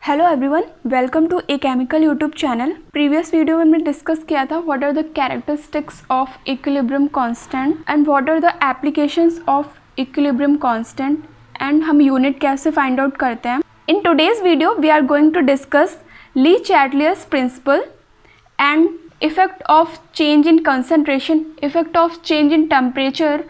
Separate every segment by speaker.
Speaker 1: Hello everyone, welcome to a chemical YouTube channel. Previous video में हमने discuss किया था what are the characteristics of equilibrium constant and what are the applications of equilibrium constant and हम unit कैसे find out करते हैं। In today's video we are going to discuss Le Chatelier's principle and effect of change in concentration, effect of change in temperature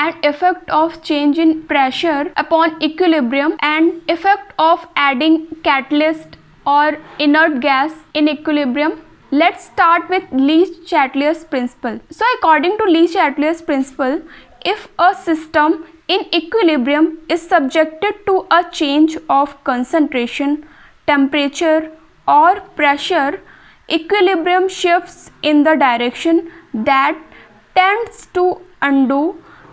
Speaker 1: and effect of change in pressure upon equilibrium and effect of adding catalyst or inert gas in equilibrium. Let's start with Lee-Chatelier principle. So according to Lee-Chatelier principle, if a system in equilibrium is subjected to a change of concentration, temperature or pressure, equilibrium shifts in the direction that tends to undo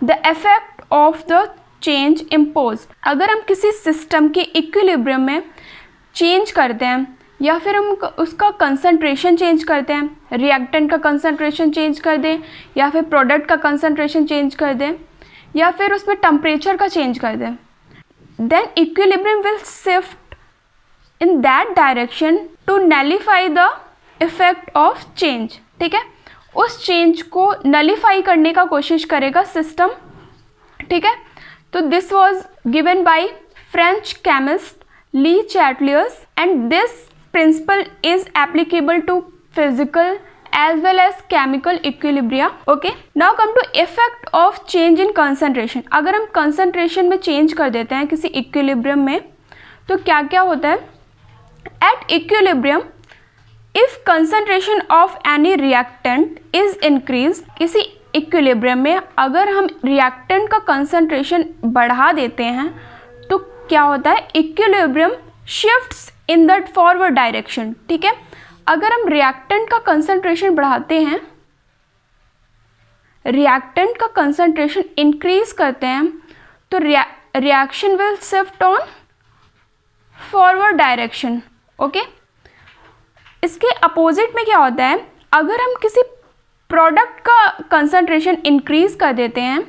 Speaker 1: the effect of the change imposed. अगर हम किसी system के equilibrium में change करते हैं या फिर हम उसका कंसंट्रेशन चेंज करते हैं, रिएक्टेंट का कंसंट्रेशन चेंज कर दें या फिर प्रोडक्ट का कंसंट्रेशन चेंज कर दें या फिर उसमें टेम्परेचर का चेंज कर दें, then equilibrium will shift in that direction to nullify the effect of change. ठीक है, उस चेंज को नलीफाई करने का कोशिश करेगा सिस्टम। ठीक है, तो this was given by French chemist Le Chatelier's and this principle is applicable to physical as well as chemical equilibria. Okay, now come to effect of change in concentration. अगर हम concentration में change कर देते हैं किसी equilibrium में तो क्या क्या होता है। At equilibrium if concentration of any reactant is increase, किसी इक्विलिब्रियम में अगर हम रिएक्टेंट का कंसंट्रेशन बढ़ा देते हैं तो क्या होता है, equilibrium shifts in the forward direction. ठीक है, अगर हम रिएक्टेंट का कंसंट्रेशन बढ़ाते हैं, रिएक्टेंट का कंसंट्रेशन इंक्रीज करते हैं तो reaction will shift on forward direction. Okay, इसके अपोजिट में क्या होता है, अगर हम किसी प्रोडक्ट का कंसंट्रेशन इंक्रीज कर देते हैं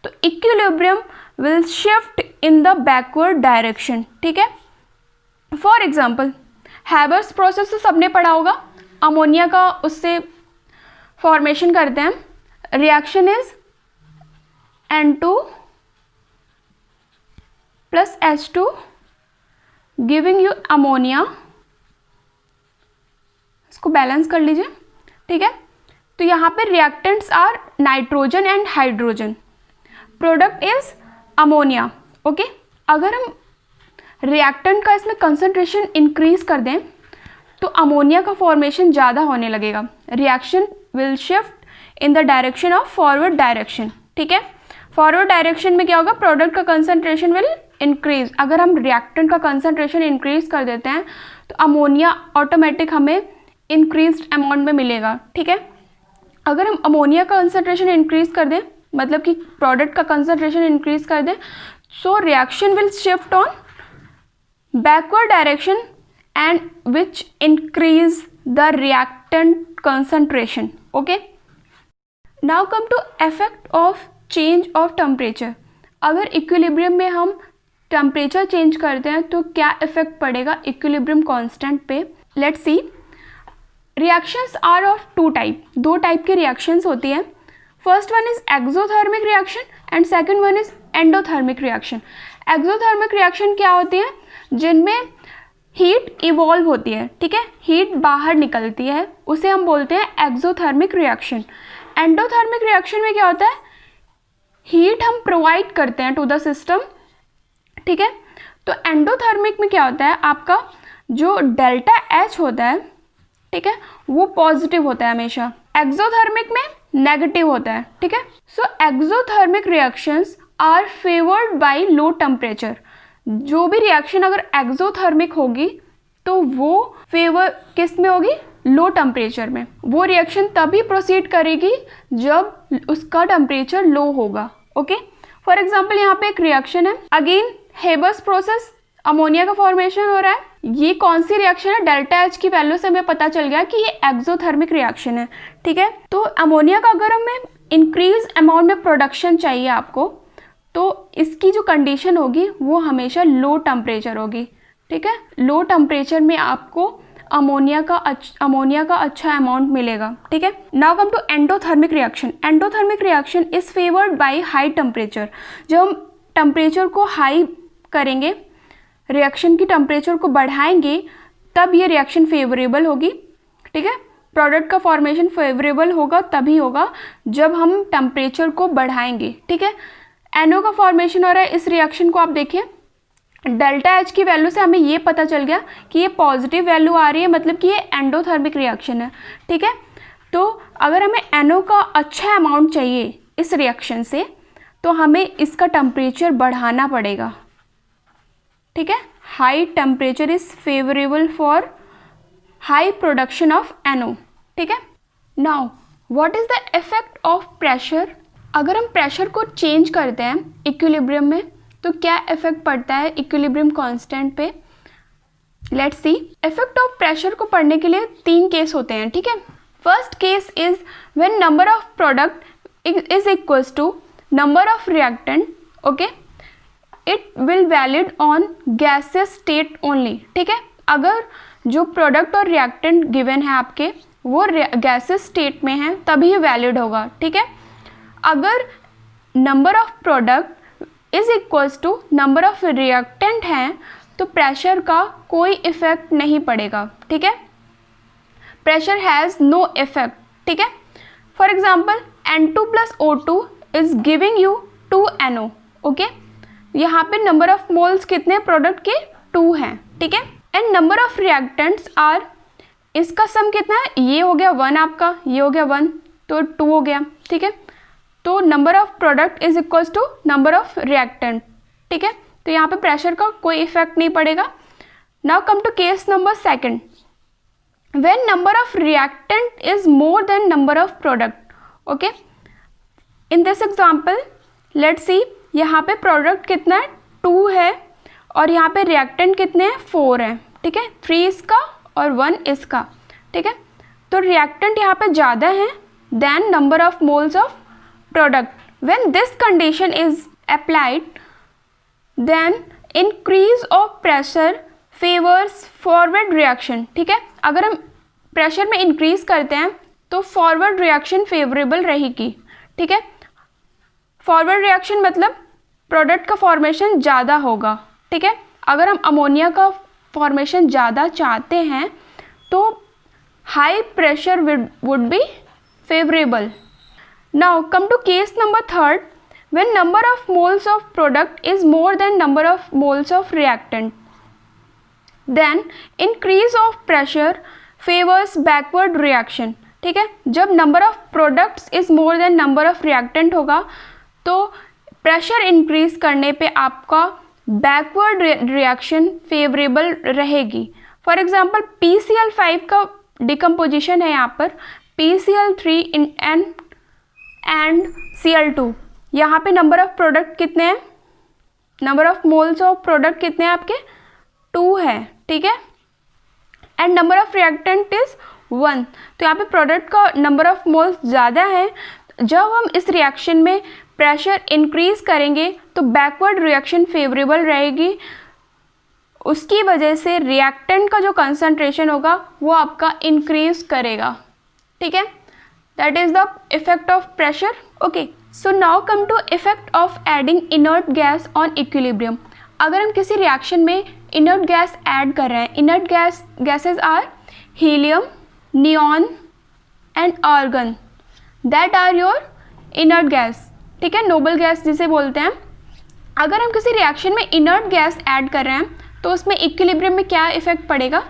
Speaker 1: तो equilibrium will shift in the backward direction. ठीक है, फॉर एग्जांपल हैबर्स प्रोसेस तो सबने पढ़ा होगा, अमोनिया का उससे फॉर्मेशन करते हैं, reaction is N2 plus H2 giving you ammonia. इसको बैलेंस कर लीजिए। ठीक है, तो यहाँ पे reactants are nitrogen and hydrogen, product is ammonia. Okay, अगर हम रिएक्टेंट का इसमें कंसंट्रेशन इंक्रीज कर दें तो अमोनिया का फॉर्मेशन ज़्यादा होने लगेगा, reaction will shift in the direction of forward direction. ठीक है, फॉरवर्ड डायरेक्शन में क्या होगा, प्रोडक्ट का कंसंट्रेशन विल इंक्रीज। अगर हम रिएक्टेंट का कंसंट्रेशन इंक्रीज कर देते हैं तो अमोनिया ऑटोमेटिक हमें इंक्रीज अमाउंट में मिलेगा। ठीक है, अगर हम अमोनिया का कंसंट्रेशन इंक्रीज कर दें, मतलब कि प्रोडक्ट का कंसंट्रेशन इंक्रीज कर दें, so reaction will shift on backward direction and which increase the reactant concentration. Okay, now come to effect of change of temperature. अगर इक्विलिब्रियम में हम टेम्परेचर चेंज करते हैं तो क्या इफेक्ट पड़ेगा इक्विलिब्रियम कांस्टेंट पे। Let's see, reactions are of two type, दो टाइप की रिएक्शंस होती है। First one is exothermic reaction and second one is endothermic reaction. Exothermic reaction क्या होती है, जिनमें हीट इवॉल्व होती है। ठीक है, हीट बाहर निकलती है, उसे हम बोलते हैं एक्सोथर्मिक रिएक्शन। एंडोथर्मिक रिएक्शन में क्या होता है, हीट हम प्रोवाइड करते हैं टू द सिस्टम। ठीक है, तो एंडोथर्मिक में क्या होता है, आपका जो डेल्टा H होता है, ठीक है, वो पॉजिटिव होता है हमेशा, एक्सोथर्मिक में नेगेटिव होता है। ठीक है, so exothermic reactions are favoured by low temperature. जो भी रिएक्शन अगर एक्सोथर्मिक होगी तो वो फेवर किस में होगी, लो टेम्परेचर में। वो रिएक्शन तभी प्रोसीड करेगी जब उसका टेम्परेचर लो होगा। ओके, फॉर एग्जाम्पल यहाँ पे एक रिएक्शन है, अगेन हेबर्स प्रोसेस, अमोनिया का फॉर्मेशन हो रहा है। ये कौन सी रिएक्शन है, डेल्टा H की वैल्यू से हमें पता चल गया कि ये एक्सोथर्मिक रिएक्शन है। ठीक है, तो अमोनिया का अगर हमें इंक्रीज अमाउंट में प्रोडक्शन चाहिए आपको, तो इसकी जो कंडीशन होगी वो हमेशा लो टेम्परेचर होगी। ठीक है। लो टेम्परेचर में आपको अमोनिया का अच्छा अमाउंट मिलेगा, ठीक है। Now come to endothermic reaction. Endothermic reaction is favoured by high temperature. जब हम टेम्परेचर को हाई करेंगे, रिएक्शन की टेम्परेचर को बढ़ाएंगे, तब ये रिएक्शन फेवरेबल होगी, ठीक है। प्रोडक्ट का फॉर्मेशन फेवरेबल होगा तभी होगा जब हम टेम्परेचर को बढ़ाएंगे, ठीक है। NO का फॉर्मेशन हो रहा है, इस रिएक्शन को आप देखिए, डेल्टा H की वैल्यू से हमें ये पता चल गया कि ये पॉजिटिव वैल्यू आ रही है, मतलब कि ये एंडोथर्मिक रिएक्शन है, ठीक है। तो अगर हमें NO का अच्छा अमाउंट चाहिए इस रिएक्शन से, तो हमें इसका टेम्परेचर बढ़ाना पड़ेगा, ठीक है। High temperature is favourable for high production of NO, ठीक है। Now what is the effect of pressure. अगर हम प्रेशर को चेंज करते हैं इक्विलिब्रियम में, तो क्या इफेक्ट पड़ता है इक्विलिब्रियम कांस्टेंट पे। Let's C. Effect of pressure को पढ़ने के लिए 3 केस होते हैं, ठीक है। First case is when number of product is equals to number of reactant, okay, it will valid on gases state only, ठीक है। अगर जो प्रोडक्ट और रिएक्टेंट गिवन है आपके, वो गैसेस स्टेट में है, तभी वैलिड होगा, ठीक है। अगर number of product is equals to number of reactant हैं, तो प्रेशर का कोई इफेक्ट नहीं पड़ेगा, ठीक है। प्रेशर हैज़ नो इफेक्ट, ठीक है। For example N2 + O2 is giving you 2 NO, okay. यहाँ पे नंबर ऑफ मोल्स कितने प्रोडक्ट के 2 हैं, ठीक है। And number of reactants are, इसका सम कितना है, ये हो गया 1 आपका, ये हो गया 1, तो 2 हो गया, ठीक है। तो number of product is equals to number of reactant, ठीक है। तो यहाँ पे प्रेशर का कोई इफेक्ट नहीं पड़ेगा। Now come to case number 2, when number of reactant is more than number of product, okay. In this example let's see, यहाँ पे प्रोडक्ट कितना है 2 है, और यहाँ पे रिएक्टेंट कितने हैं 4 हैं, ठीक है। 3 इसका और 1 इसका, ठीक है। तो रिएक्टेंट यहाँ पे ज़्यादा है than number of moles of product. When this condition is applied, then increase of pressure favors forward reaction, ठीक है। अगर हम प्रेशर में इंक्रीज करते हैं तो फॉरवर्ड रिएक्शन फेवरेबल रहेगी, ठीक है। फॉरवर्ड रिएक्शन मतलब प्रोडक्ट का फॉर्मेशन ज़्यादा होगा, ठीक है। अगर हम अमोनिया का फॉर्मेशन ज़्यादा चाहते हैं तो high pressure would be favourable. Now come to case number 3, when number of moles of product is more than number of moles of reactant, then increase of pressure favors backward reaction, ठीक है। जब number of products is more than number of reactant होगा, तो pressure increase करने पे आपका backward reaction favourable रहेगी। For example PCl5 का डिकम्पोजिशन है यहाँ पर, PCl3 एंड Cl2। यहाँ पे नंबर ऑफ प्रोडक्ट कितने हैं, number of moles of product कितने हैं आपके 2 है, ठीक है। And number of reactant is 1, तो यहाँ पे प्रोडक्ट का नंबर ऑफ मोल्स ज़्यादा है। जब हम इस रिएक्शन में प्रेशर इंक्रीज करेंगे तो बैकवर्ड रिएक्शन फेवरेबल रहेगी, उसकी वजह से रिएक्टेंट का जो कंसंट्रेशन होगा वो आपका इंक्रीज करेगा, ठीक है। That is the effect of pressure, okay. So now come to effect of adding inert gas on equilibrium. अगर हम किसी रिएक्शन में inert gas ऐड कर रहे हैं, inert gases are helium, neon and argon. That are your inert gas, ठीक है, noble gas जिसे बोलते हैं। अगर हम किसी रिएक्शन में inert gas ऐड कर रहे हैं तो उसमें equilibrium में क्या इफेक्ट पड़ेगा।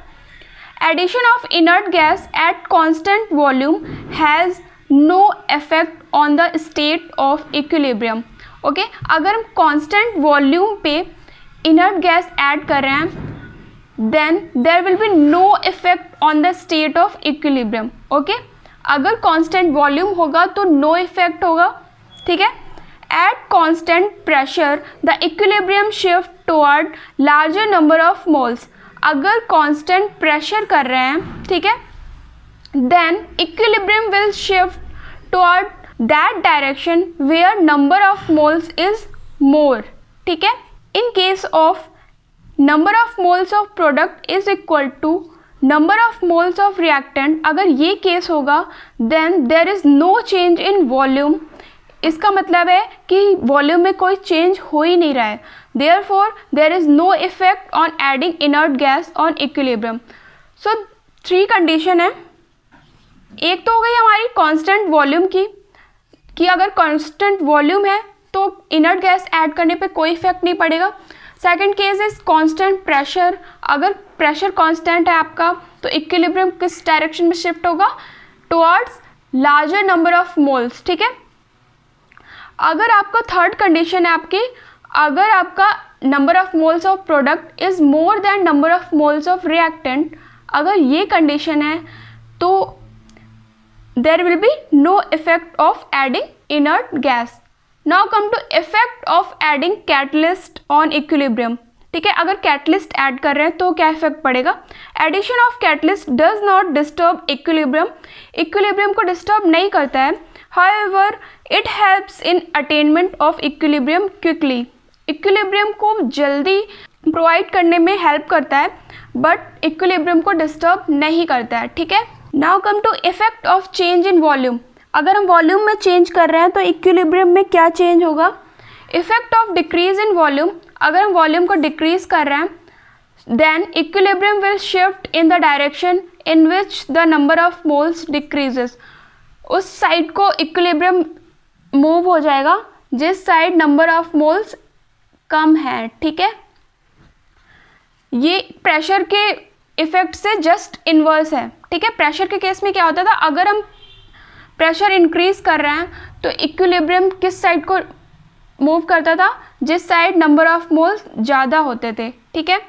Speaker 1: Addition of inert gas at constant volume has no effect on the state of equilibrium, okay. अगर हम constant volume पे inert gas ऐड कर रहे हैं then there will be no effect on the state of equilibrium, okay. अगर constant volume होगा तो no effect होगा, ठीक है। At constant pressure the equilibrium shift toward larger number of moles. अगर कांस्टेंट प्रेशर कर रहे हैं, ठीक है, then equilibrium will shift toward that direction where number of moles is more, ठीक है। In case of number of moles of product is equal to number of moles of reactant, अगर ये case होगा then there is no change in volume. इसका मतलब है कि volume में कोई चेंज हो ही नहीं रहा है, therefore there is no effect on adding inert gas on equilibrium. So 3 condition है। एक तो हो गई हमारी कांस्टेंट वॉल्यूम की, कि अगर कांस्टेंट वॉल्यूम है तो इनर्ट गैस ऐड करने पे कोई इफेक्ट नहीं पड़ेगा। Second case is constant pressure, अगर प्रेशर कांस्टेंट है आपका तो इक्विलिब्रियम किस डायरेक्शन में शिफ्ट होगा, towards larger number of moles, ठीक है। अगर आपका थर्ड कंडीशन है आपकी, अगर आपका number of moles of product is more than number of moles of reactant, अगर ये कंडीशन है तो there will be no effect of adding inert gas. Now come to effect of adding catalyst on equilibrium, ठीक है। अगर catalyst add कर रहे हैं तो क्या इफेक्ट पड़ेगा, addition of catalyst does not disturb equilibrium, equilibrium को डिस्टर्ब नहीं करता है। however it helps in attainment of equilibrium quickly, equilibrium को जल्दी प्रोवाइड करने में हेल्प करता है बट इक्विलिब्रियम को डिस्टर्ब नहीं करता है, ठीक है। Now come to effect of change in volume, अगर हम वॉल्यूम में चेंज कर रहे हैं तो इक्विलिब्रियम में क्या चेंज होगा, effect of decrease in volume, अगर हम वॉल्यूम को डिक्रीज कर रहे हैं then equilibrium will shift in the direction in which the number of moles decreases, उस साइड को इक्विलिब्रियम मूव हो जाएगा जिस साइड नंबर ऑफ मोल्स कम है, ठीक है। ये प्रेशर के इफेक्ट से जस्ट इन्वर्स है, ठीक है। प्रेशर के केस में क्या होता था, अगर हम प्रेशर इंक्रीज कर रहे हैं तो इक्विलिब्रियम किस साइड को मूव करता था, जिस साइड नंबर ऑफ मोल्स ज़्यादा होते थे, ठीक है।